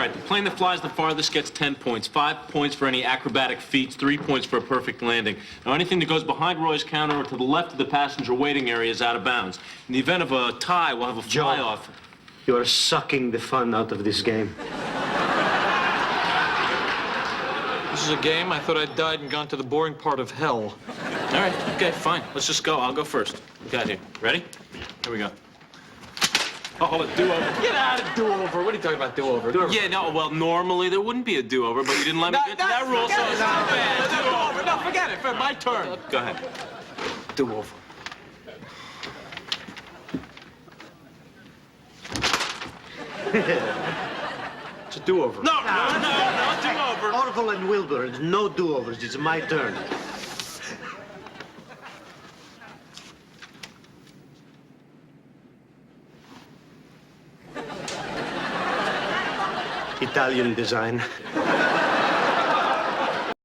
right, the plane that flies the farthest gets 10 points. 5 points for any acrobatic feats, 3 points for a perfect landing. Now, anything that goes behind Roy's counter or to the left of the passenger waiting area is out of bounds. In the event of a tie, we'll have a fly-off. You are sucking the fun out of this game. This is a game? I thought I'd died and gone to the boring part of hell. All right, okay, fine. Let's just go. I'll go first. What we got here? Ready? Here we go. Oh, hold it. Do-over. Get out of do-over. What are you talking about, do-over? Yeah, no, well, normally there wouldn't be a do-over, but you didn't let me get to that rule, so it's not bad. Do-over. No, forget it. My turn. Go ahead. Do-over. It's a do-over. No, do-over. Orville and Wilbur, no do-overs. It's my turn. Italian design.